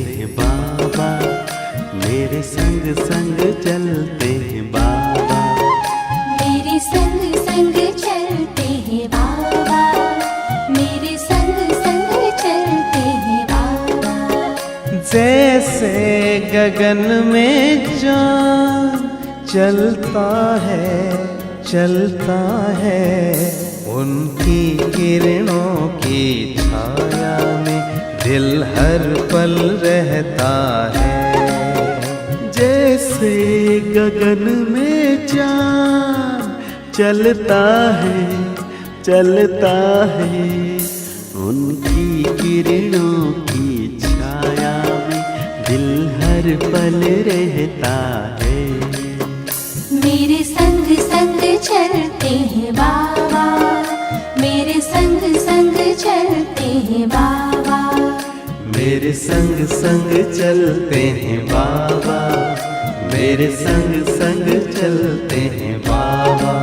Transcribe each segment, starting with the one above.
हैं बाबा, मेरे संग संग चलते हैं बाबा। मेरे संग संग चलते हैं बाबा, मेरे संग संग चलते हैं बाबा। जैसे गगन में चाँद चलता है, उनकी किरणों की छाया में दिल हर पल रहता है। जैसे गगन में चाँद चलता है, उनकी किरणों की छाया में दिल हर पल रहता है। मेरे संग संग चलते हैं बाबा, मेरे संग संग चलते हैं बाबा। मेरे संग संग चलते हैं बाबा, मेरे संग संग चलते हैं बाबा।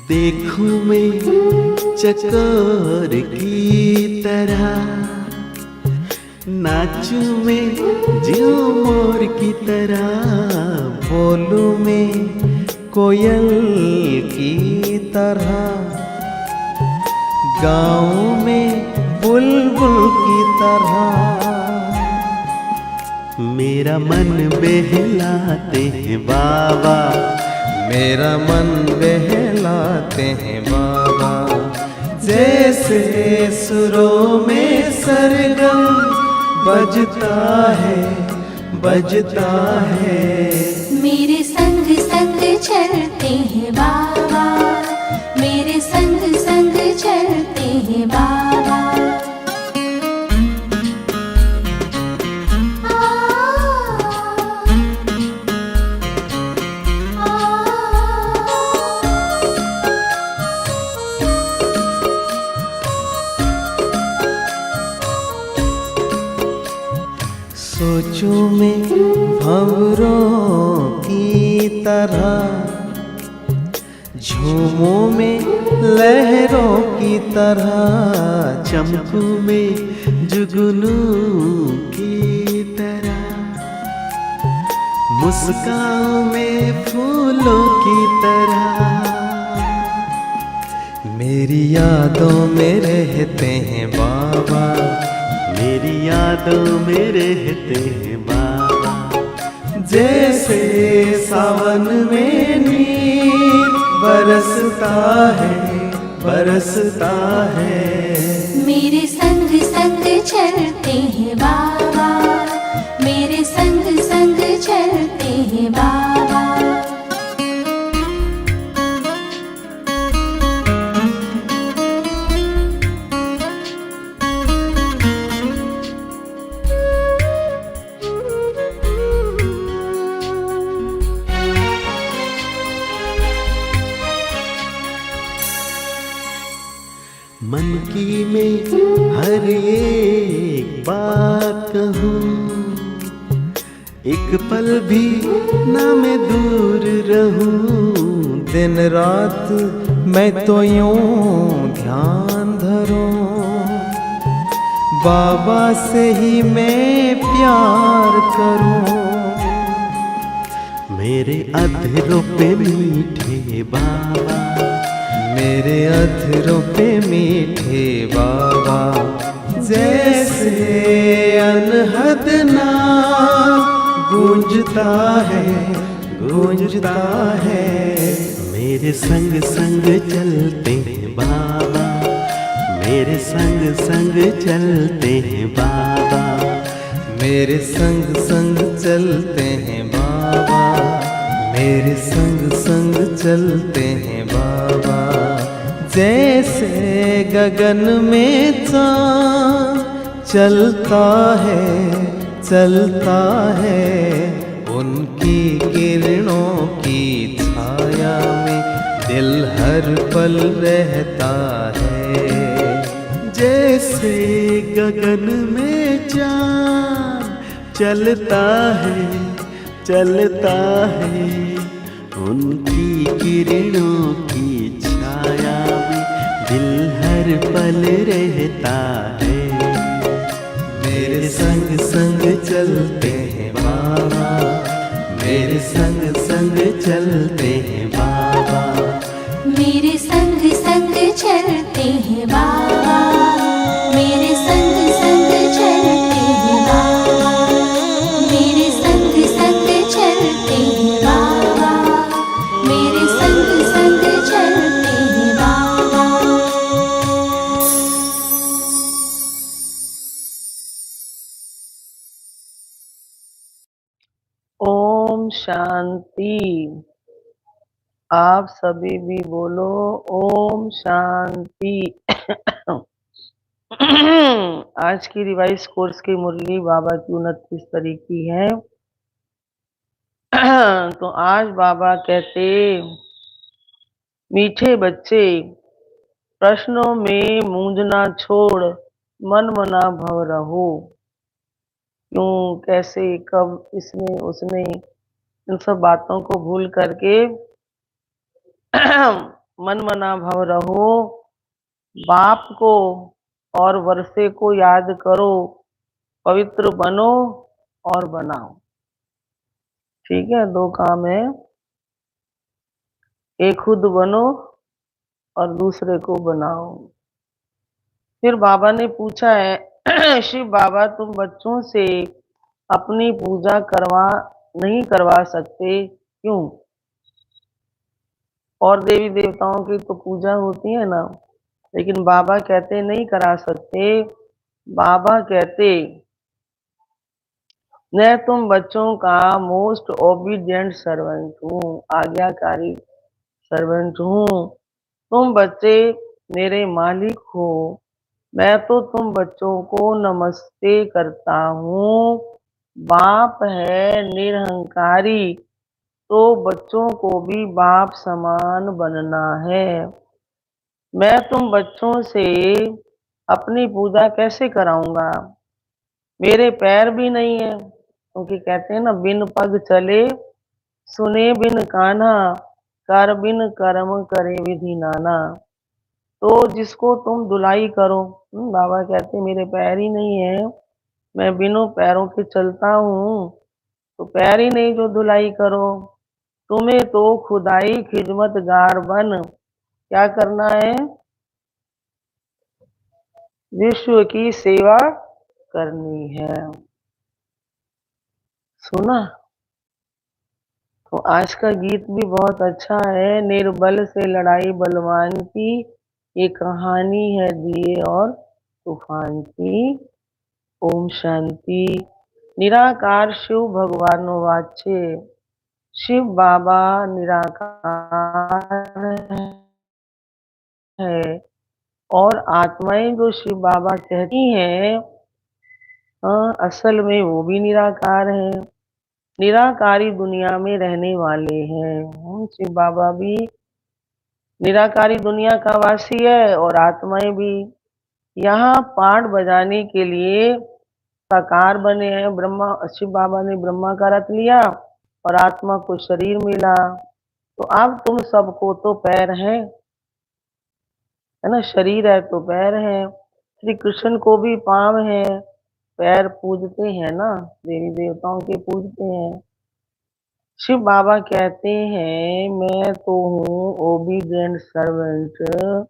देखूं मैं चकोर की तरह, नाचूं मैं झूमर की तरह, बोलूं मैं कोयल की तरह, गाऊं में बुलबुल की तरह। मेरा मन बहलाते हैं बाबा, मेरा मन बहलाते हैं बाबा। जैसे सुरों में सरगम बजता है। मेरे संग संग चलते हैं बाबा, मेरे संग संग चलते हैं बाबा। सोचूं मैं भंवरों की तरह, झूमों में लहरों की तरह, चमकूं में जुगनू की तरह, मुस्कान में फूलों की तरह। मेरी यादों में रहते हैं बाबा, मेरी यादों में रहते हैं बाबा। जैसे सावन में नीर बरसता है। मेरे संग संग चलते हैं बाबा, मेरे संग संग चलते हैं बाबा। मन की मैं हर एक बात कहूँ, एक पल भी ना मैं दूर रहूं। दिन रात मैं तो यूं ध्यान धरूं, बाबा से ही मैं प्यार करूं। मेरे अधरों पे मीठे बाबा, मेरे अधरों पे मीठे बाबा। जैसे अनहद नाम गूंजता है। मेरे संग संग चलते हैं बाबा, मेरे संग संग चलते हैं बाबा। मेरे संग संग चलते हैं बाबा, मेरे संग संग चलते हैं बाबा। जैसे गगन में चाँद चलता है, उनकी किरणों की छाया में दिल हर पल रहता है। जैसे गगन में चांद चलता है चलता है, उनकी किरणों की छाया में दिल हर पल रहता है। मेरे संग संग चलते हैं बाबा, मेरे संग संग चलते हैं बाबा, मेरे संग संग चलते हैं बाबा, मेरे संग संग चलते हैं बाबा, मेरे संग संग चलते हैं बाबा, मेरे संग संग चलते हैं बाबा। ओम शांति। आप सभी भी बोलो ओम शांति। आज की रिवाइज कोर्स की मुरली बाबा की 29 तारीख की है। तो आज बाबा कहते, मीठे बच्चे प्रश्नों में मूंझना छोड़ मन मना भव रहो। क्यों, कैसे, कब, इसमें उसमें, इन सब बातों को भूल करके मन मना भव रहो। बाप को और वर्षे को याद करो, पवित्र बनो और बनाओ। ठीक है, दो काम है, एक खुद बनो और दूसरे को बनाओ। फिर बाबा ने पूछा है, शिव बाबा तुम बच्चों से अपनी पूजा नहीं करवा सकते, क्यों? और देवी देवताओं की तो पूजा होती है ना, लेकिन बाबा कहते नहीं करा सकते। बाबा कहते, मैं तुम बच्चों का मोस्ट ओबीडिएंट सर्वेंट हूँ, आज्ञाकारी सर्वेंट हूँ। तुम बच्चे मेरे मालिक हो, मैं तो तुम बच्चों को नमस्ते करता हूँ। बाप है निरहंकारी, तो बच्चों को भी बाप समान बनना है। मैं तुम बच्चों से अपनी पूजा कैसे कराऊंगा? मेरे पैर भी नहीं है, क्योंकि कहते हैं ना, बिन पग चले सुने बिन कान्हा, कर बिन कर्म करे विधि नाना। तो जिसको तुम धुलाई करो, बाबा कहते मेरे पैर ही नहीं है, मैं बिनो पैरों के चलता हूँ, तो पैर ही नहीं जो धुलाई करो। तुम्हें तो खुदाई खिदमतगार बन क्या करना है? विश्व की सेवा करनी है। सुना? तो आज का गीत भी बहुत अच्छा है। निर्बल से लड़ाई बलवान की, ये कहानी है दिए और तूफान की। ओम शांति। निराकार शिव भगवान वाचे, शिव बाबा निराकार है और आत्माएं जो शिव बाबा कहती हैं, असल में वो भी निराकार है, निराकारी दुनिया में रहने वाले हैं। शिव बाबा भी निराकारी दुनिया का वासी है और आत्माएं भी यहाँ पाठ बजाने के लिए साकार बने हैं। ब्रह्मा, शिव बाबा ने ब्रह्मा का रथ लिया और आत्मा को शरीर मिला। तो अब तुम सबको तो पैर हैं, है ना, शरीर है तो पैर है। श्री कृष्ण को भी पांव है, पैर पूजते हैं ना, देवी देवताओं के पूजते हैं। शिव बाबा कहते हैं, मैं तो हूँ ओबीडिएंट सर्वेंट,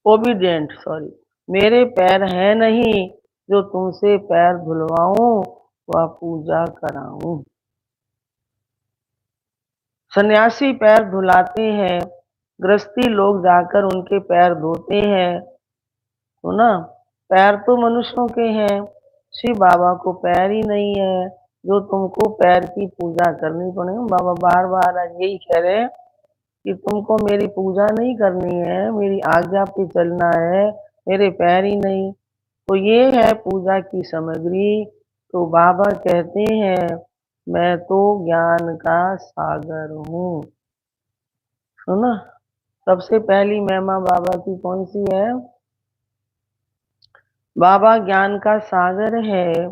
ओबीडिएंट सॉरी, मेरे पैर हैं नहीं जो तुमसे पैर धुलवाऊं व पूजा कराऊं। सन्यासी पैर धुलाते हैं, गृहस्थी लोग जाकर उनके पैर धोते हैं। तो ना, पैर तो मनुष्यों के हैं, शिव बाबा को पैर ही नहीं है जो तुमको पैर की पूजा करनी पड़ेगी। बाबा बार बार आज यही कह रहे हैं कि तुमको मेरी पूजा नहीं करनी है, मेरी आज्ञा पे चलना है, मेरे पैर ही नहीं। तो ये है पूजा की सामग्री। तो बाबा कहते हैं, मैं तो ज्ञान का सागर हूँ। सुना? सबसे पहली महिमा बाबा की कौन सी है? बाबा ज्ञान का सागर है,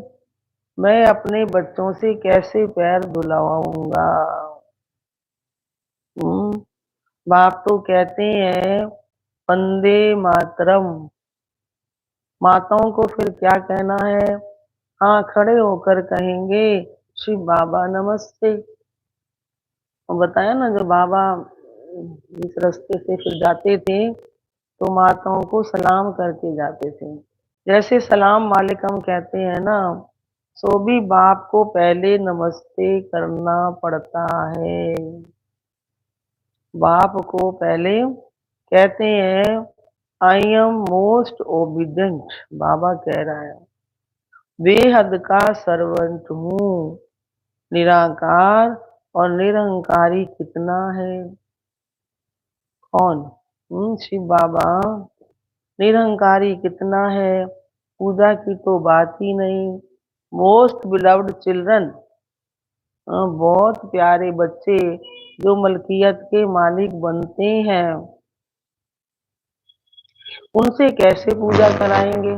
मैं अपने बच्चों से कैसे पैर धुलवाऊंगा। हम्म, बाप तो कहते हैं वंदे मातरम, माताओं को फिर क्या कहना है? हाँ, खड़े होकर कहेंगे शिव बाबा नमस्ते। और बताया ना, जो बाबा जिस रास्ते से फिर जाते थे तो माताओं को सलाम करके जाते थे। जैसे सलाम वालेकुम कहते हैं ना, सो भी बाप को पहले नमस्ते करना पड़ता है। बाप को पहले कहते हैं आई एम मोस्ट ओबीडिएंट, बाबा कह रहा है बेहद का सर्वेंट हूँ। निराकार और निरंकारी कितना है? कौन? शिव बाबा। निरंकारी कितना है? पूजा की तो बात ही नहीं। मोस्ट बिलव्ड चिल्ड्रन, बहुत प्यारे बच्चे जो मलकियत के मालिक बनते हैं, उनसे कैसे पूजा कराएंगे?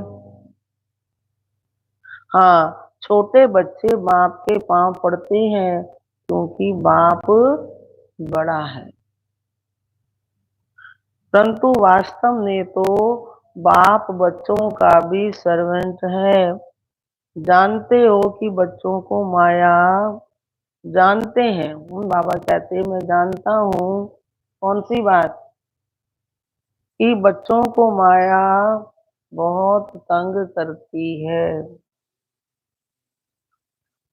हाँ, छोटे बच्चे बाप के पांव पड़ते हैं क्योंकि बाप बड़ा है, परंतु वास्तव में तो बाप बच्चों का भी सर्वेंट है। जानते हो कि बच्चों को माया, जानते हैं? बाबा कहते मैं जानता हूँ। कौन सी बात? कि बच्चों को माया बहुत तंग करती है,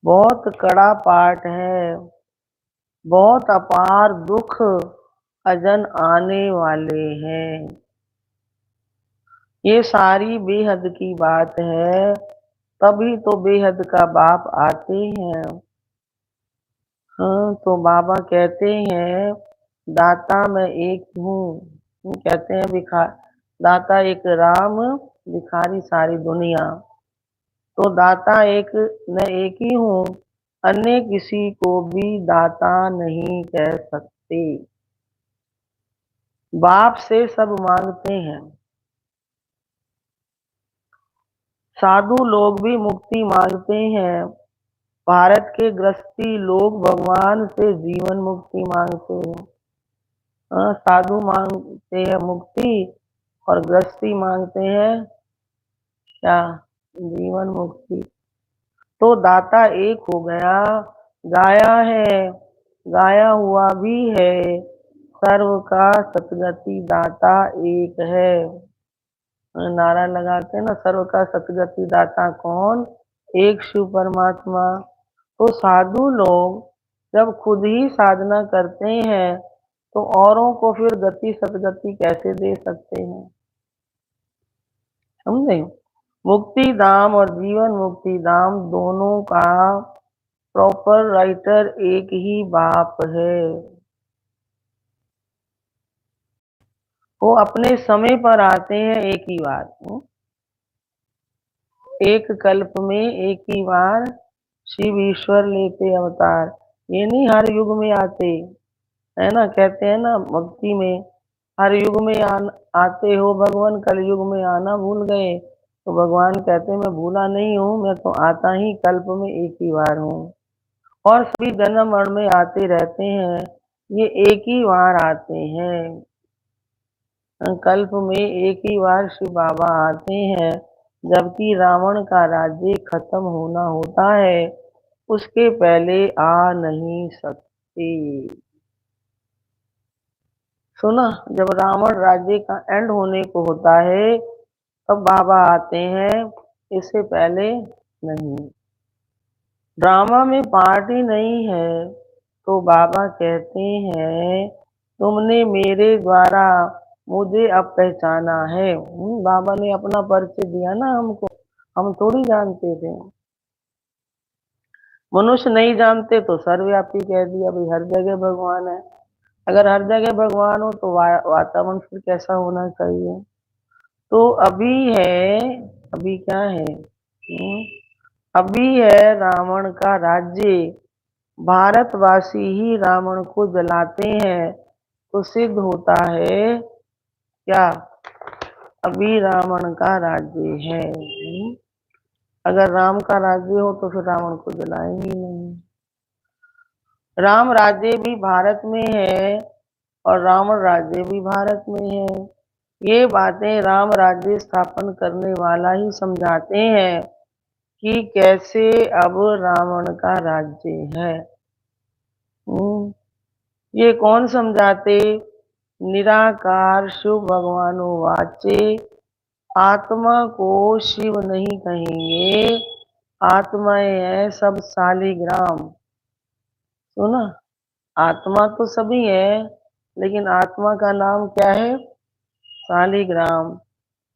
बहुत कड़ा पाठ है, बहुत अपार दुख अजन आने वाले हैं। ये सारी बेहद की बात है, तभी तो बेहद का बाप आते हैं। हाँ, तो बाबा कहते हैं दाता मैं एक हूँ। कहते हैं दाता एक राम, भिखारी सारी दुनिया। तो दाता एक, मैं एक ही हूँ, अन्य किसी को भी दाता नहीं कह सकते। बाप से सब मांगते हैं। साधु लोग भी मुक्ति मांगते हैं। भारत के गृहस्थी लोग भगवान से जीवन मुक्ति मांगते हैं। साधु मांगते हैं मुक्ति और गृहस्थी मांगते हैं क्या? जीवन मुक्ति। तो दाता एक हो गया, गाया है, गाया हुआ भी है, सर्व का सतगति दाता एक है। नारा लगाते हैं ना, सर्व का सतगति दाता कौन? एक शिव परमात्मा। तो साधु लोग जब खुद ही साधना करते हैं तो औरों को फिर गति सतगति कैसे दे सकते हैं? समझे? मुक्ति धाम और जीवन मुक्ति धाम दोनों का प्रॉपर राइटर एक ही बाप है। वो अपने समय पर आते हैं एक ही बार। एक कल्प में एक ही बार शिव ईश्वर लेते अवतार। ये नहीं हर युग में आते, है ना? कहते हैं ना भक्ति में, हर युग में आते हो भगवान, कल युग में आना भूल गए। तो भगवान कहते हैं मैं भूला नहीं हूँ, मैं तो आता ही कल्प में एक ही बार हूँ। और सभी जन्म मरण में आते रहते हैं, ये एक ही बार आते हैं। कल्प में एक ही बार शिव बाबा आते हैं, जबकि रावण का राज्य खत्म होना होता है, उसके पहले आ नहीं सकते। सुना? जब रावण राज्य का एंड होने को होता है तब बाबा आते हैं, इससे पहले नहीं। ड्रामा में पार्टी नहीं है तो बाबा कहते हैं तुमने मेरे द्वारा मुझे अब पहचाना है। बाबा ने अपना परिचय दिया ना हमको, हम थोड़ी जानते थे। मनुष्य नहीं जानते तो सर्वव्यापी कह दिया भाई हर जगह भगवान है। अगर हर जगह भगवान हो तो वातावरण फिर कैसा होना चाहिए? तो अभी है, अभी क्या है? अभी है रावण का राज्य, भारतवासी ही रावण को जलाते हैं तो सिद्ध होता है क्या? अभी रावण का राज्य है। अगर राम का राज्य हो तो फिर रावण को जलाएंगे ही नहीं। राम राज्य भी भारत में है और रावण राज्य भी भारत में है। ये बातें राम राज्य स्थापन करने वाला ही समझाते हैं कि कैसे अब रावण का राज्य है। ये कौन समझाते? निराकार शिव भगवानो वाचे, आत्मा को शिव नहीं कहेंगे, आत्माएं है सब शालिग्राम। सुना, आत्मा तो सभी है लेकिन आत्मा का नाम क्या है? शालिग्राम।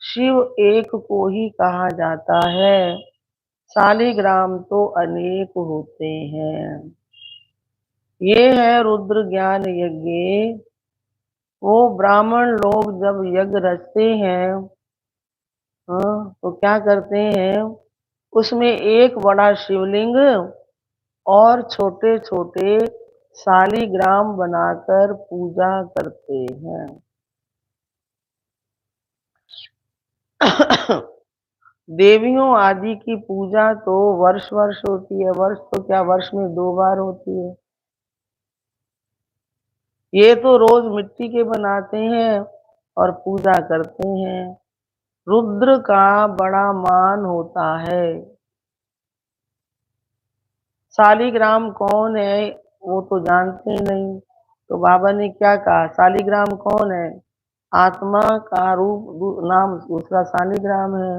शिव एक को ही कहा जाता है, शालिग्राम तो अनेक होते हैं। ये है रुद्र ज्ञान यज्ञ। वो ब्राह्मण लोग जब यज्ञ रचते हैं, हाँ, तो क्या करते हैं? उसमें एक बड़ा शिवलिंग और छोटे छोटे शालिग्राम बनाकर पूजा करते हैं। देवियों आदि की पूजा तो वर्ष वर्ष होती है। वर्ष तो क्या, वर्ष में 2 बार होती है। ये तो रोज मिट्टी के बनाते हैं और पूजा करते हैं। रुद्र का बड़ा मान होता है। शालिग्राम कौन है वो तो जानते ही नहीं, तो बाबा ने क्या कहा? शालिग्राम कौन है? आत्मा का नाम दूसरा शालिग्राम है।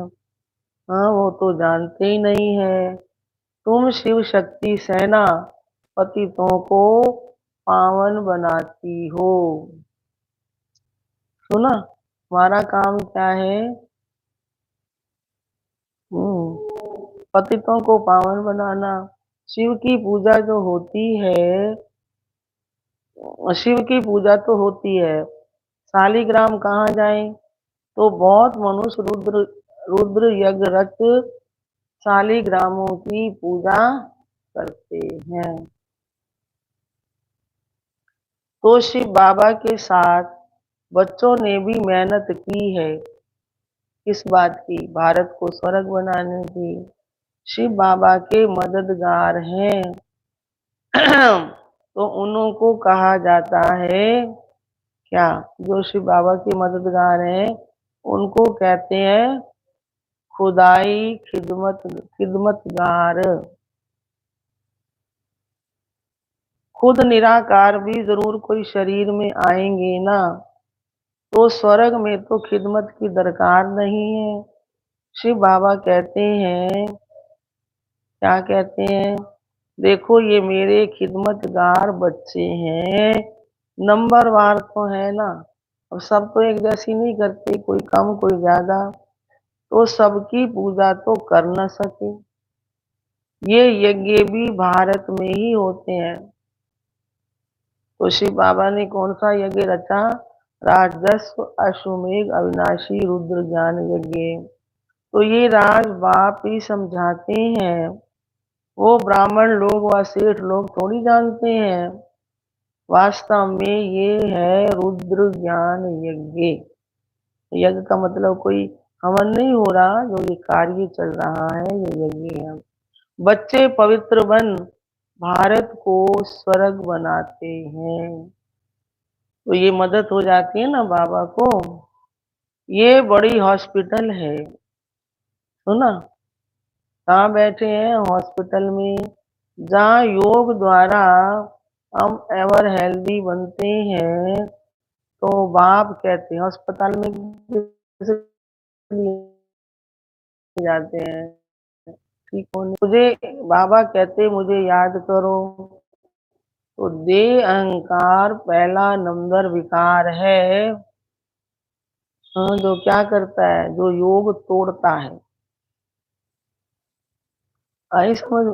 हाँ, वो तो जानते ही नहीं है। तुम शिव शक्ति सेना पतितों को पावन बनाती हो। सुना, हमारा काम क्या है? पतितों को पावन बनाना। शिव की पूजा जो होती है, शिव की पूजा तो होती है, शालिग्राम कहाँ जाए? तो बहुत मनुष्य रुद्र रुद्र यज्ञ रच शालिग्रामों की पूजा करते हैं। तो शिव बाबा के साथ बच्चों ने भी मेहनत की है। किस बात की? भारत को स्वर्ग बनाने की। शिव बाबा के मददगार हैं। तो उनको कहा जाता है क्या? जो शिव बाबा के मददगार हैं उनको कहते हैं खुदाई खिदमतगार। खुद निराकार भी जरूर कोई शरीर में आएंगे ना, तो स्वर्ग में तो खिदमत की दरकार नहीं है। शिव बाबा कहते हैं, क्या कहते हैं? देखो ये मेरे खिदमतगार बच्चे हैं, नंबरवार तो है ना। अब सब तो एक जैसी नहीं करते, कोई कम कोई ज्यादा, तो सबकी पूजा तो कर न सके। ये यज्ञ भी भारत में ही होते हैं। तो शिव बाबा ने कौन सा यज्ञ रचा? राजस्व अश्वमेघ अविनाशी रुद्र ज्ञान यज्ञ। तो ये राज बाप ही समझाते हैं, वो ब्राह्मण लोग व सेठ लोग थोड़ी जानते हैं। वास्तव में ये है रुद्र ज्ञान यज्ञ। यज्ञ का मतलब कोई हवन नहीं हो रहा, जो ये कार्य चल रहा है ये यज्ञ है। बच्चे पवित्र बन भारत को स्वर्ग बनाते हैं। तो ये मदद हो जाती है ना बाबा को। ये बड़ी हॉस्पिटल है। सुना, कहाँ बैठे हैं? हॉस्पिटल में, जहाँ योग द्वारा हम एवर हेल्दी बनते हैं। तो बाप कहते हैं अस्पताल में किसे लिए जाते हैं ठीक होने। मुझे बाबा कहते मुझे याद करो। तो देह अहंकार पहला नंबर विकार है। हाँ, जो क्या करता है? जो योग तोड़ता है। आई समझ?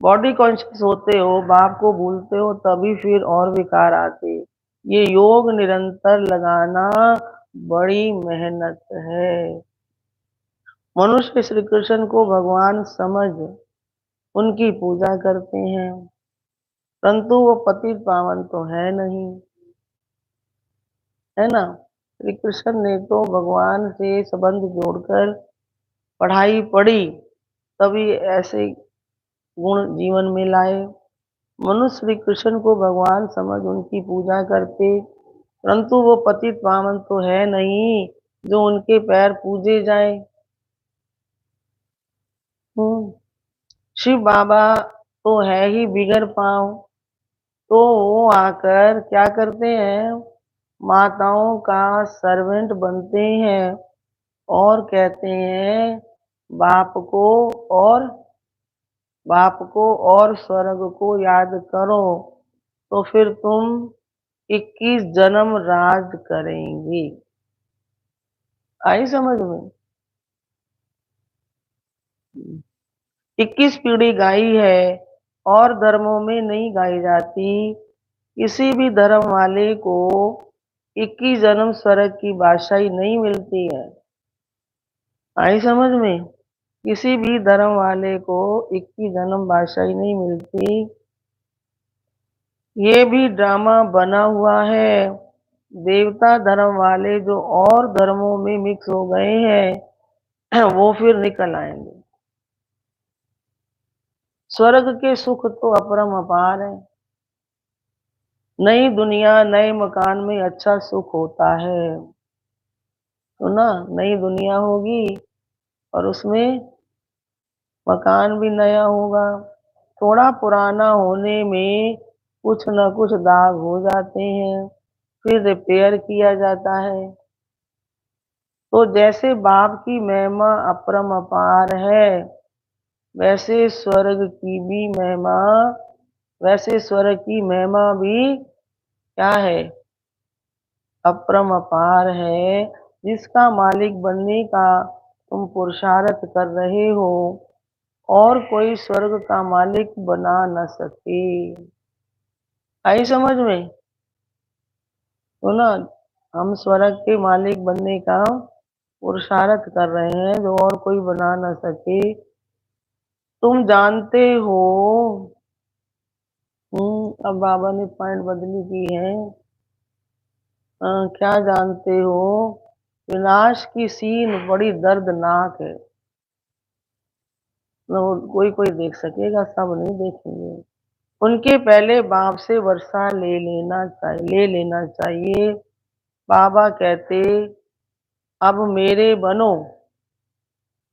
बॉडी कॉन्शियस होते हो, बाप को भूलते हो, तभी फिर और विकार आते। ये योग निरंतर लगाना बड़ी मेहनत है। मनुष्य श्री कृष्ण को भगवान समझ उनकी पूजा करते हैं, परंतु वो पतित पावन तो है नहीं, है ना। श्री कृष्ण ने तो भगवान से संबंध जोड़कर पढ़ाई पढ़ी, तभी ऐसे गुण जीवन में लाए। मनुष्य श्री कृष्ण को भगवान समझ उनकी पूजा करते, परंतु वो पतित पावन तो है नहीं जो उनके पैर पूजे जाए। शिव बाबा तो है ही बिगर पाँव, तो वो आकर क्या करते हैं, माताओं का सर्वेंट बनते हैं और कहते हैं बाप को और बाप को और स्वर्ग को याद करो, तो फिर तुम 21 जन्म राज करेंगे। आई समझ में? 21 पीढ़ी गाई है और धर्मों में नहीं गाई जाती। किसी भी धर्म वाले को 21 जन्म स्वर्ग की बादशाही नहीं मिलती है। आई समझ में? किसी भी धर्म वाले को 21 जन्म बादशाही नहीं मिलती। ये भी ड्रामा बना हुआ है। देवता धर्म वाले जो और धर्मों में मिक्स हो गए हैं वो फिर निकल आएंगे। स्वर्ग के सुख तो अपरम अपार है। नई दुनिया नए मकान में अच्छा सुख होता है, तो ना नई दुनिया होगी और उसमें मकान भी नया होगा। थोड़ा पुराना होने में कुछ न कुछ दाग हो जाते हैं, फिर रिपेयर किया जाता है। तो जैसे बाप की महिमा अपरम अपार है, वैसे स्वर्ग की भी महिमा वैसे स्वर्ग की महिमा भी क्या है, अपरम अपार है। जिसका मालिक बनने का तुम पुरुषार्थ कर रहे हो और कोई स्वर्ग का मालिक बना न सके। आई समझ में? तो ना हम स्वर्ग के मालिक बनने का पुरुषार्थ कर रहे हैं जो और कोई बना न सके। तुम जानते हो, अब बाबा ने पॉइंट बदली की है। क्या जानते हो, विनाश की सीन बड़ी दर्दनाक है। कोई कोई देख सकेगा, सब नहीं देखेंगे। उनके पहले बाप से वर्षा ले लेना चाहिए। बाबा कहते अब मेरे बनो,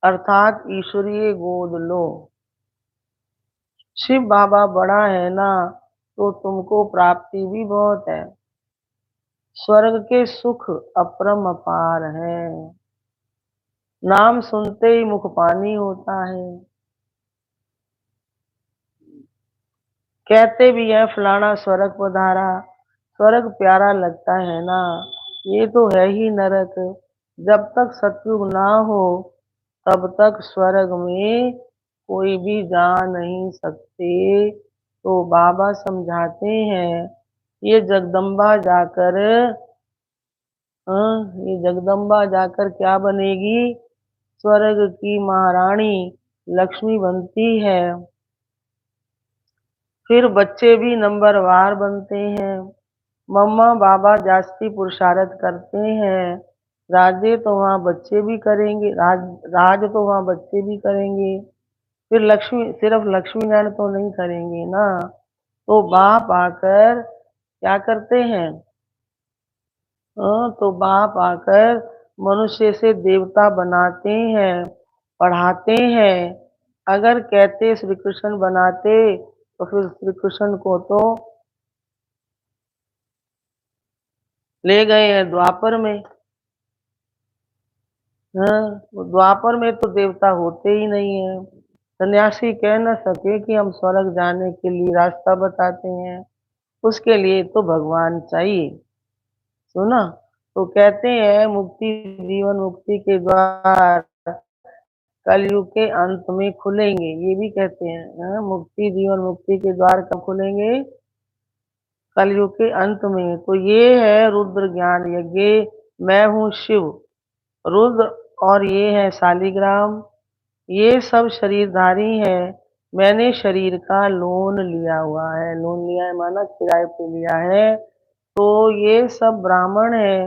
अर्थात ईश्वरीय गोद लो। शिव बाबा बड़ा है ना, तो तुमको प्राप्ति भी बहुत है। स्वर्ग के सुख अपरम अपार है। नाम सुनते ही मुख पानी होता है। कहते भी है फलाना स्वर्ग पधारा। स्वर्ग प्यारा लगता है ना, ये तो है ही नरक। जब तक सतयुग ना हो तब तक स्वर्ग में कोई भी जा नहीं सकते। तो बाबा समझाते हैं ये जगदम्बा जाकर ये जगदम्बा जाकर क्या बनेगी, स्वर्ग की महारानी लक्ष्मी बनती है। फिर बच्चे भी नंबरवार बनते हैं। मम्मा बाबा जास्ती पुरुषार्थ करते हैं, राजे तो वहाँ बच्चे भी करेंगे, राज तो वहाँ बच्चे भी करेंगे। फिर सिर्फ लक्ष्मी नारायण तो नहीं करेंगे ना, तो बाप आकर क्या करते हैं, तो बाप आकर मनुष्य से देवता बनाते हैं, पढ़ाते हैं। अगर कहते श्री कृष्ण बनाते तो फिर श्री कृष्ण को तो ले गए हैं द्वापर में। हाँ, वो द्वापर में तो देवता होते ही नहीं है। सन्यासी कह न सके कि हम स्वर्ग जाने के लिए रास्ता बताते हैं, उसके लिए तो भगवान चाहिए। सुना? तो कहते हैं मुक्ति जीवन मुक्ति के द्वार कलयुग के अंत में खुलेंगे, ये भी कहते हैं। मुक्ति जीवन मुक्ति के द्वार कब खुलेंगे, कलयुग के अंत में। तो ये है रुद्र ज्ञान यज्ञ। मैं हूँ शिव रुद्र और ये है शालिग्राम, ये सब शरीरधारी हैं। मैंने शरीर का लोन लिया हुआ है, लोन लिया है माना किराए पे लिया है। तो ये सब ब्राह्मण है,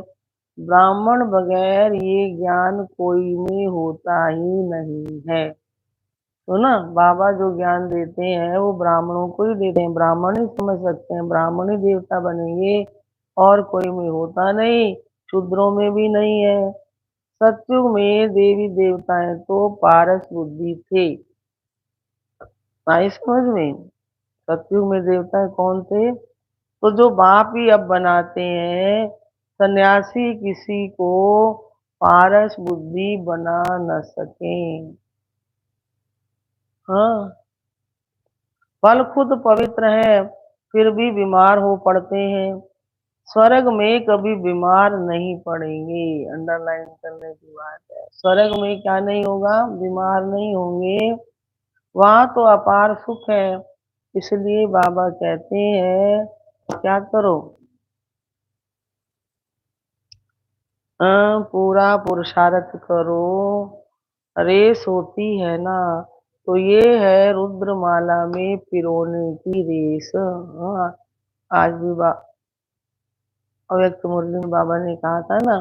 ब्राह्मण बगैर ये ज्ञान कोई में होता ही नहीं है। तो ना बाबा जो ज्ञान देते हैं वो ब्राह्मणों को ही देते हैं, ब्राह्मण ही समझ सकते हैं, ब्राह्मण ही देवता बनेंगे, और कोई में होता नहीं, शूद्रों में भी नहीं है। सतयुग में देवी देवताएं तो पारस बुद्धि थे। आई समझ में? सतयुग में देवताएं कौन थे? तो जो बाप ही अब बनाते हैं, सन्यासी किसी को पारस बुद्धि बना न सके। हाँ, फल खुद पवित्र है, फिर भी बीमार हो पड़ते हैं। स्वर्ग में कभी बीमार नहीं पड़ेंगे, अंडरलाइन करने की बात है। स्वर्ग में क्या नहीं होगा? बीमार नहीं होंगे। वहां तो अपार सुख है। इसलिए बाबा कहते हैं क्या करो? पूरा पुरुषार्थ करो। रेस होती है ना, तो ये है रुद्रमाला में पिरोने की रेस। हाँ, आज भी अव्यक्त मुरली में बाबा ने कहा था ना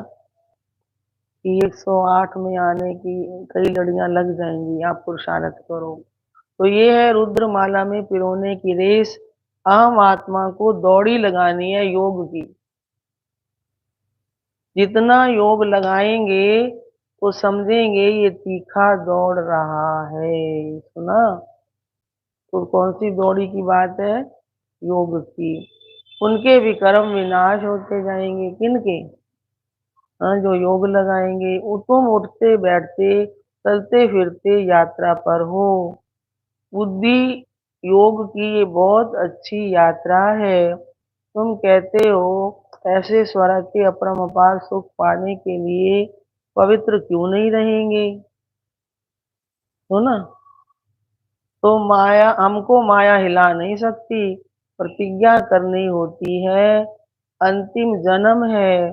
कि 108 में आने की कई लड़ियां लग जाएंगी, आप पुरुषार्थ करो। तो ये है रुद्रमाला में पिरोने की रेस। अहम आत्मा को दौड़ी लगानी है योग की। जितना योग लगाएंगे तो समझेंगे ये तीखा दौड़ रहा है। सुना? तो कौन सी दौड़ी की बात है? योग की। उनके विक्रम विनाश होते जाएंगे। किनके? हाँ, जो योग लगाएंगे। तुम उठते बैठते चलते फिरते यात्रा पर हो। बुद्धि योग की ये बहुत अच्छी यात्रा है। तुम कहते हो ऐसे स्वर्ग के अपरंपार सुख पाने के लिए पवित्र क्यों नहीं रहेंगे? हो ना? तो माया, हमको माया हिला नहीं सकती, प्रतिज्ञा करनी होती है। अंतिम जन्म है,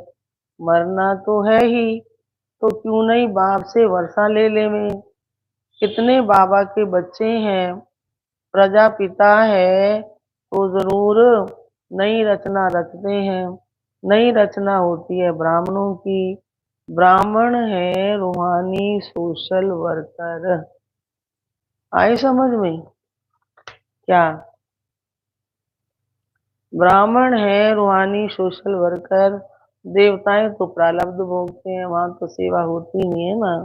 मरना तो है ही, तो क्यों नहीं बाप से वर्षा ले ले में। कितने बाबा के बच्चे हैं, प्रजापिता है, तो जरूर नई रचना रचते हैं। नई रचना होती है ब्राह्मणों की। ब्राह्मण है रूहानी सोशल वर्कर। आए समझ में? क्या? ब्राह्मण है रूहानी सोशल वर्कर। देवताएं तो प्रारब्ध भोगते हैं, वहां तो सेवा होती नहीं है ना।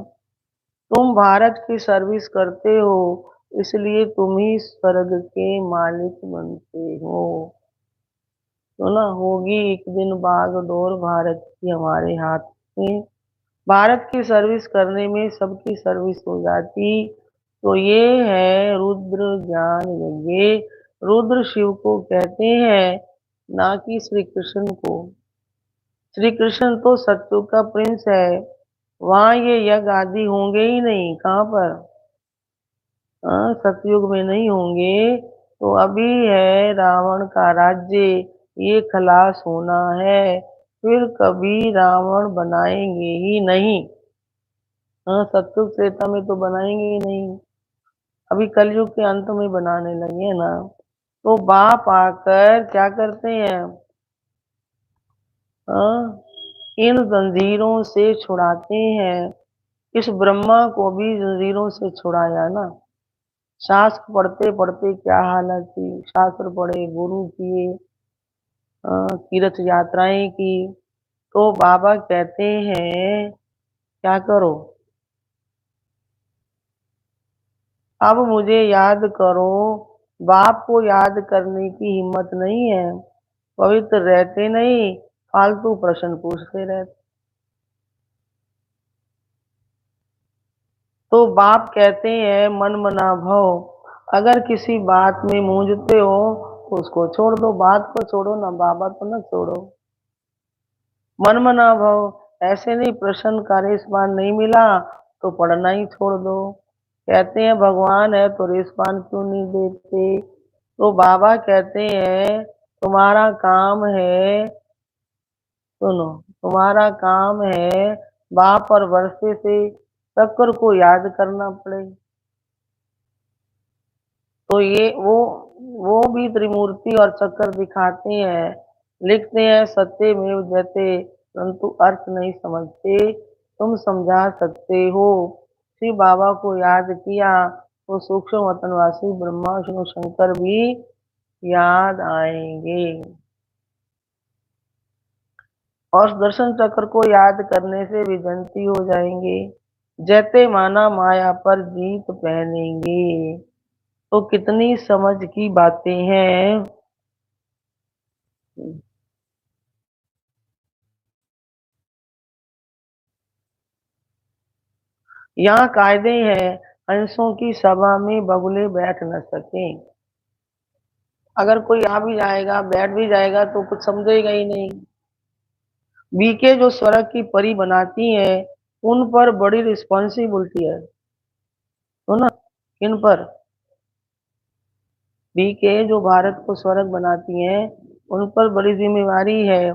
तुम भारत की सर्विस करते हो, इसलिए तुम ही स्वर्ग के मालिक बनते हो। तो ना होगी एक दिन बागडोर भारत की हमारे हाथ में। भारत की सर्विस करने में सबकी सर्विस हो जाती। तो ये है रुद्र ज्ञान यज्ञ। रुद्र शिव को कहते हैं, ना कि श्री कृष्ण को। श्री कृष्ण तो सत्युग का प्रिंस है, वहां ये यज्ञ आदि होंगे ही नहीं। कहाँ पर? सतयुग में नहीं होंगे। तो अभी है रावण का राज्य, ये खलास होना है, फिर कभी रावण बनाएंगे ही नहीं। सतयुग त्रेता में तो बनाएंगे ही नहीं, अभी कलयुग के अंत में बनाने लगे हैं ना। तो बाप आकर क्या करते हैं? हाँ, इन जंजीरों से छुड़ाते हैं। इस ब्रह्मा को भी जंजीरों से छुड़ाया ना। शास्त्र पढ़ते पढ़ते क्या हालत थी, शास्त्र पढ़े, गुरु किए, तीर्थ यात्राएं की। तो बाबा कहते हैं क्या करो? अब मुझे याद करो। बाप को याद करने की हिम्मत नहीं है, पवित्र रहते नहीं, फालतू प्रश्न पूछते रहते। तो बाप कहते हैं मन मना भव। अगर किसी बात में मूंझते हो तो उसको छोड़ दो, बात को छोड़ो ना, बाबा तो ना छोड़ो। मन मना भव ऐसे नहीं, प्रश्न का रेस्पॉन नहीं मिला तो पढ़ना ही छोड़ दो। कहते हैं भगवान है तो रेस्पॉन क्यों नहीं देते? तो बाबा कहते हैं तुम्हारा काम है, सुनो, तुम्हारा काम है बाप और वर्षे से चक्कर को याद करना पड़े। तो ये वो भी त्रिमूर्ति और चक्कर दिखाते हैं, लिखते हैं सत्यमेव जयते, परंतु अर्थ नहीं समझते, तुम समझा सकते हो। श्री बाबा को याद किया तो सूक्ष्म वतनवासी ब्रह्मा विष्णु शंकर भी याद आएंगे। और दर्शन चक्र को याद करने से विजंती हो जाएंगे। जैते माना माया पर जीत पहनेंगे। तो कितनी समझ की बातें हैं। यहाँ कायदे हैं, हंसों की सभा में बगुले बैठ न सके। अगर कोई आ भी जाएगा, बैठ भी जाएगा तो कुछ समझेगा ही नहीं। बीके जो स्वर्ग की परी बनाती हैं, उन पर बड़ी रिस्पॉन्सिबिलिटी है। तो ना, किन पर? बीके जो भारत को स्वर्ग बनाती हैं, उन पर बड़ी जिम्मेवारी है।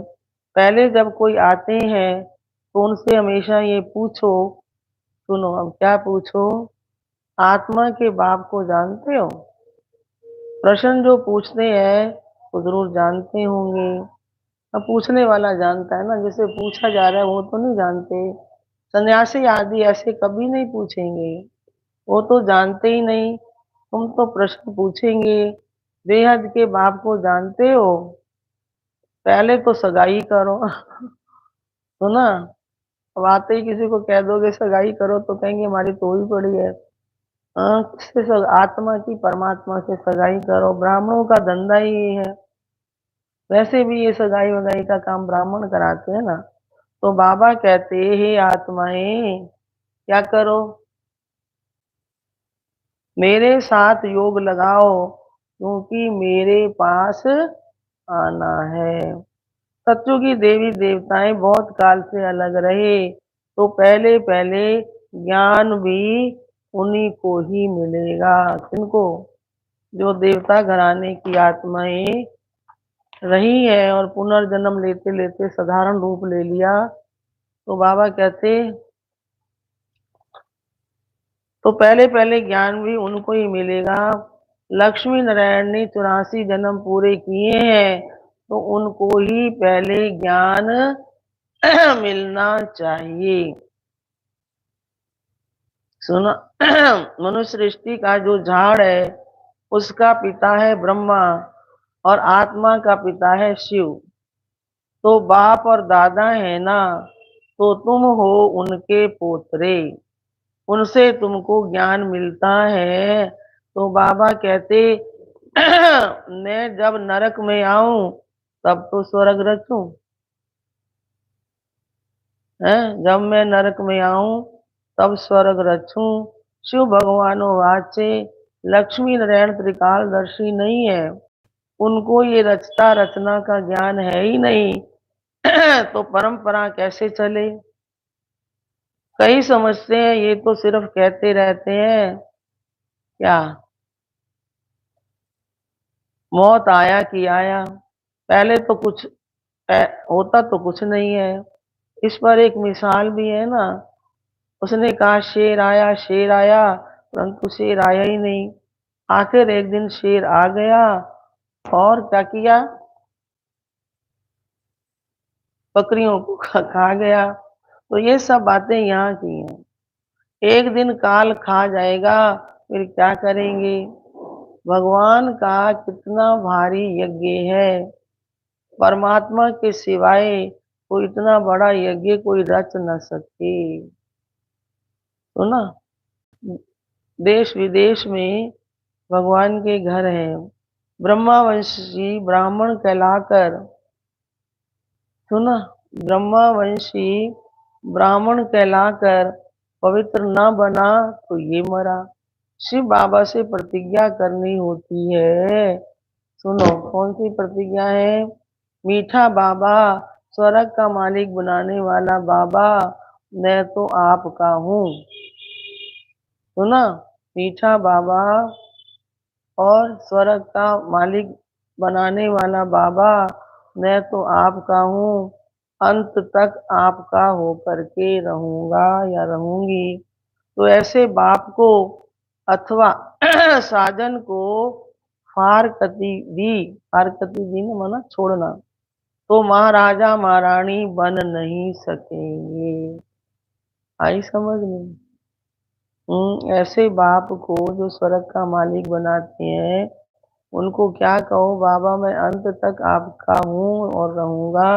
पहले जब कोई आते हैं तो उनसे हमेशा ये पूछो, सुनो अब क्या पूछो, आत्मा के बाप को जानते हो? प्रश्न जो पूछते हैं वो जरूर जानते होंगे। अब पूछने वाला जानता है ना, जिसे पूछा जा रहा है वो तो नहीं जानते। सन्यासी आदि ऐसे कभी नहीं पूछेंगे, वो तो जानते ही नहीं। तुम तो प्रश्न पूछेंगे, बेहद के बाप को जानते हो? पहले तो सगाई करो। तो ना, अब आते ही किसी को कह दोगे सगाई करो तो कहेंगे हमारी तो हुई पड़ी है। हाँ, किससे आत्मा की परमात्मा से सगाई करो, ब्राह्मणों का धंधा ही ये है। वैसे भी ये सगाई वगाई का काम ब्राह्मण कराते हैं ना। तो बाबा कहते हे आत्माएं, क्या करो? मेरे साथ योग लगाओ, क्योंकि मेरे पास आना है। सत्युगी देवी देवताएं बहुत काल से अलग रहे, तो पहले पहले ज्ञान भी उन्हीं को ही मिलेगा। किनको? जो देवता घराने की आत्माएं रही है और पुनर्जन्म लेते लेते साधारण रूप ले लिया, तो बाबा कहते तो पहले पहले ज्ञान भी उनको ही मिलेगा। लक्ष्मी नारायण ने 84 जन्म पूरे किए हैं, तो उनको ही पहले ज्ञान मिलना चाहिए। सुनो, मनुष्य सृष्टि का जो झाड़ है उसका पिता है ब्रह्मा और आत्मा का पिता है शिव। तो बाप और दादा है ना, तो तुम हो उनके पोतरे, उनसे तुमको ज्ञान मिलता है। तो बाबा कहते मैं जब नरक में आऊं तब तो स्वर्ग रचूं है, जब मैं नरक में आऊं तब स्वर्ग रचूं। शिव भगवानो वाचे, लक्ष्मी नारायण त्रिकालदर्शी नहीं है, उनको ये रचता रचना का ज्ञान है ही नहीं। तो परंपरा कैसे चले? कई समझते हैं ये तो सिर्फ कहते रहते हैं। क्या मौत आया कि आया? पहले तो कुछ होता तो कुछ नहीं है। इस पर एक मिसाल भी है ना। उसने कहा शेर आया, परंतु शेर आया ही नहीं। आखिर एक दिन शेर आ गया और क्या किया? बकरियों को खा गया। तो ये सब बातें यहाँ की हैं। एक दिन काल खा जाएगा, फिर क्या करेंगे? भगवान का कितना भारी यज्ञ है। परमात्मा के सिवाय कोई इतना बड़ा यज्ञ कोई रच न सके। तो ना, देश विदेश में भगवान के घर हैं। ब्रह्मावंशी ब्राह्मण कहलाकर, सुना, ब्रह्मावंशी ब्राह्मण कहलाकर पवित्र न बना तो ये मरा। शिव बाबा से प्रतिज्ञा करनी होती है। सुनो, कौन सी प्रतिज्ञा है? मीठा बाबा, स्वर्ग का मालिक बनाने वाला बाबा, मैं तो आपका हूँ। सुना, मीठा बाबा और स्वर्ग का मालिक बनाने वाला बाबा, मैं तो आपका हूँ, अंत तक आपका होकर के रहूंगा या रहूंगी। तो ऐसे बाप को अथवा साजन को फारकती दी, फारकती दी ने माना छोड़ना, तो महाराजा महारानी बन नहीं सकेंगे। आई समझ में? ऐसे बाप को जो स्वर्ग का मालिक बनाते हैं, उनको क्या कहो, बाबा मैं अंत तक आपका हूँ और रहूंगा,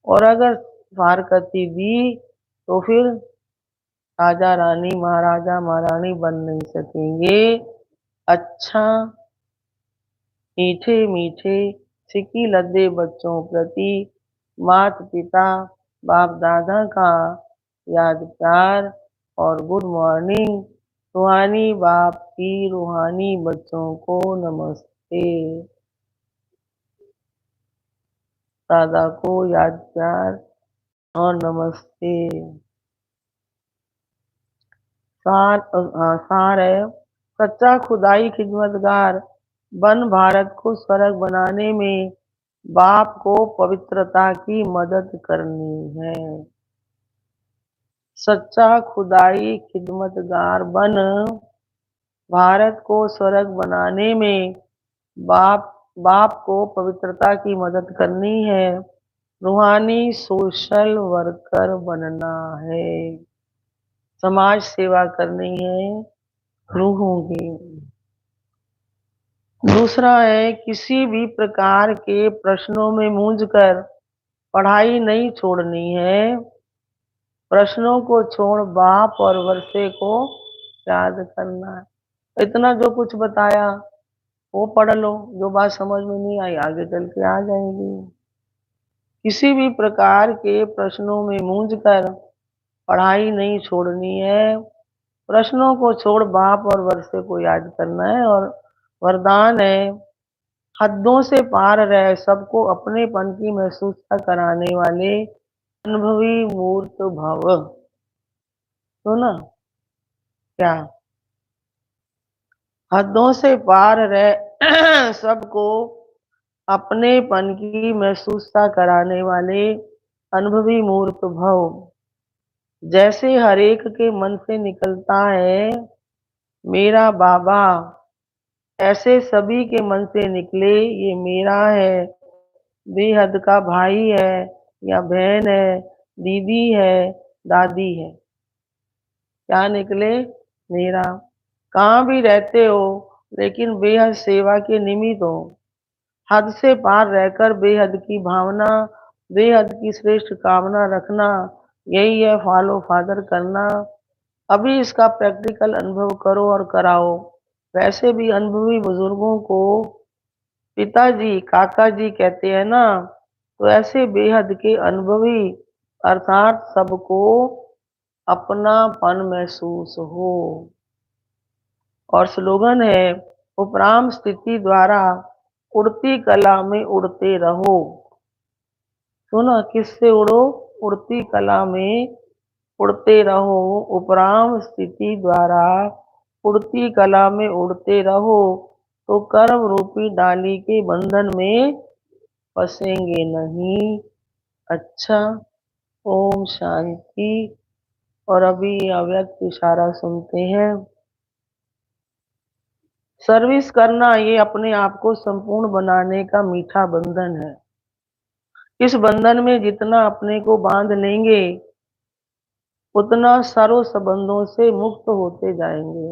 और अगर फारकती दी तो फिर राजा रानी महाराजा महारानी बन नहीं सकेंगे। अच्छा, मीठे मीठे सिकी लद्दे बच्चों प्रति माता पिता बाप दादा का याद प्यार और गुड मॉर्निंग। रूहानी बाप की रूहानी बच्चों को नमस्ते। दादा को याद प्यार और नमस्ते। सार है, सच्चा खुदाई खिदमतगार बन भारत को स्वर्ग बनाने में बाप को पवित्रता की मदद करनी है। सच्चा खुदाई खिदमतगार बन भारत को स्वर्ग बनाने में बाप बाप को पवित्रता की मदद करनी है। रूहानी सोशल वर्कर बनना है, समाज सेवा करनी है रूहों की। दूसरा है, किसी भी प्रकार के प्रश्नों में मूंझकर पढ़ाई नहीं छोड़नी है। प्रश्नों को छोड़ बाप और वर्षे को याद करना है। इतना जो कुछ बताया वो पढ़ लो, जो बात समझ में नहीं आई आगे चल के आ जाएगी। किसी भी प्रकार के प्रश्नों में मूंझकर पढ़ाई नहीं छोड़नी है। प्रश्नों को छोड़ बाप और वर्षे को याद करना है। और वरदान है, हदों से पार रह सबको अपनेपन की महसूसता कराने वाले अनुभवी मूर्त भव। तो ना क्या, हदों से पार रह सबको अपनेपन की महसूसता कराने वाले अनुभवी मूर्त भव। जैसे हर एक के मन से निकलता है मेरा बाबा, ऐसे सभी के मन से निकले ये मेरा है, बेहद का भाई है या बहन है, दीदी है, दादी है। क्या निकले? मेरा। कहाँ भी रहते हो लेकिन बेहद सेवा के निमित्त हो। हद से पार रहकर बेहद की भावना, बेहद की श्रेष्ठ कामना रखना, यही है फॉलो फादर करना। अभी इसका प्रैक्टिकल अनुभव करो और कराओ। वैसे भी अनुभवी बुजुर्गों को पिताजी काका जी कहते हैं ना, तो ऐसे बेहद के अनुभवी अर्थात सबको अपनापन महसूस हो। और स्लोगन है, उपराम स्थिति द्वारा उड़ती कला में उड़ते रहो। सुना, किससे उड़ो? उड़ती कला में उड़ते रहो। उपराम स्थिति द्वारा उड़ती कला में उड़ते रहो तो कर्म रूपी डाली के बंधन में फंसेंगे नहीं। अच्छा, ओम शांति। और अभी अव्यक्त इशारा सुनते हैं। सर्विस करना ये अपने आप को संपूर्ण बनाने का मीठा बंधन है। इस बंधन में जितना अपने को बांध लेंगे उतना सर्व संबंधों से मुक्त होते जाएंगे।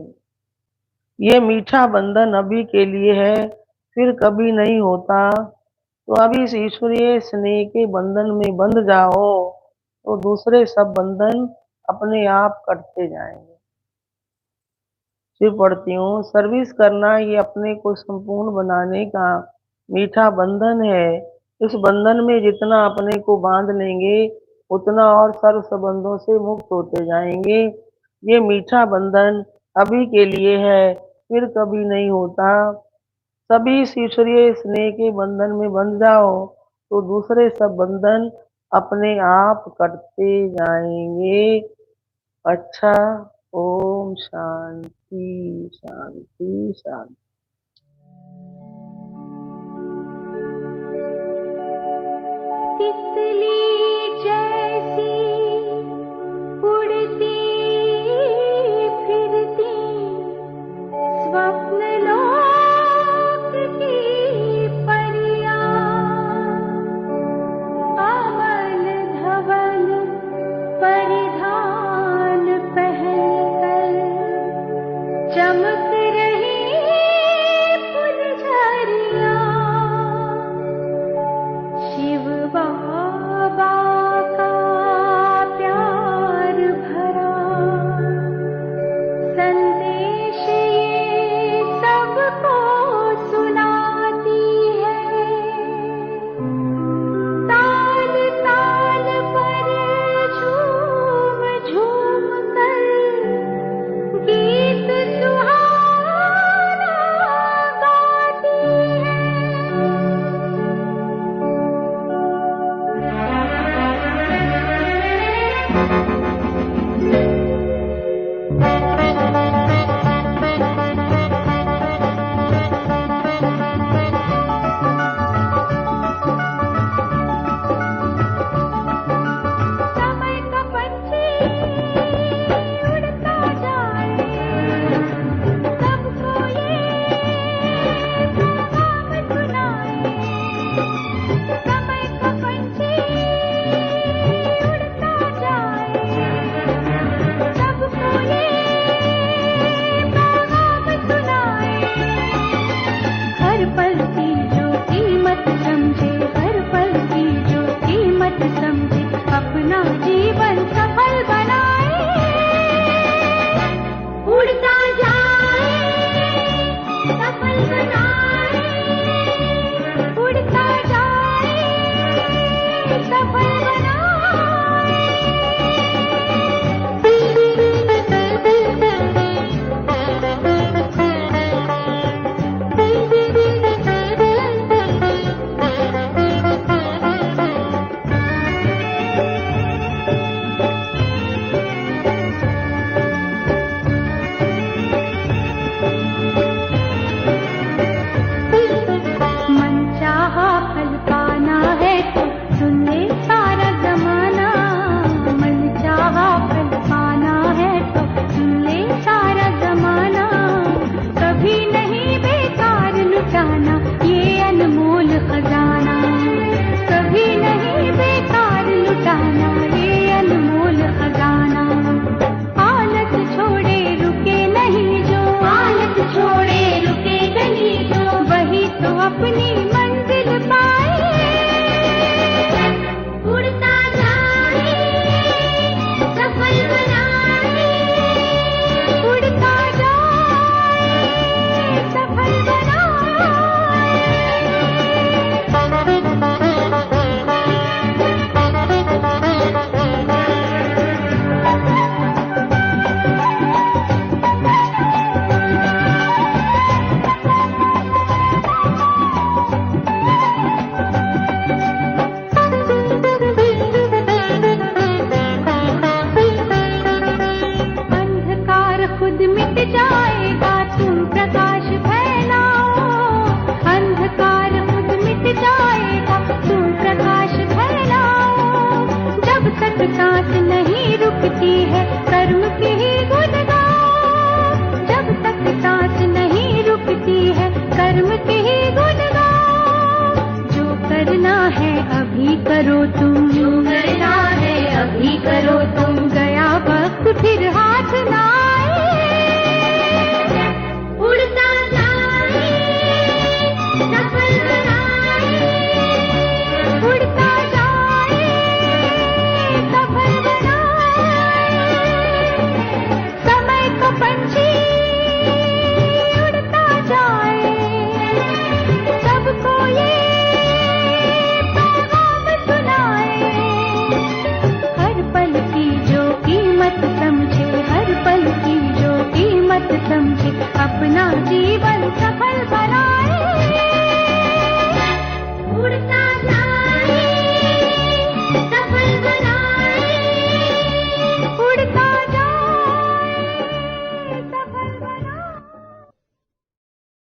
ये मीठा बंधन अभी के लिए है, फिर कभी नहीं होता। तो अभी इस ईश्वरीय स्नेह के बंधन में बंध जाओ तो दूसरे सब बंधन अपने आप कटते जाएंगे। फिर पढ़ती हूँ, सर्विस करना ये अपने को संपूर्ण बनाने का मीठा बंधन है। इस बंधन में जितना अपने को बांध लेंगे उतना और सर्व संबंधों से मुक्त होते जाएंगे। ये मीठा बंधन अभी के लिए है, फिर कभी नहीं होता। सभी इस ईश्वरीय स्नेह के बंधन में बंध जाओ तो दूसरे सब बंधन अपने आप कटते जाएंगे। अच्छा, ओम शांति शांति शांति। तितली जैसी उड़ती फिरती स्वप्न लोक की परियां, खुद मिट जाएगा, तुम प्रकाश फैलाओ। अंधकार खुद मिट जाएगा, तुम प्रकाश फैलाओ। जब तक सांस नहीं रुकती है कर्म की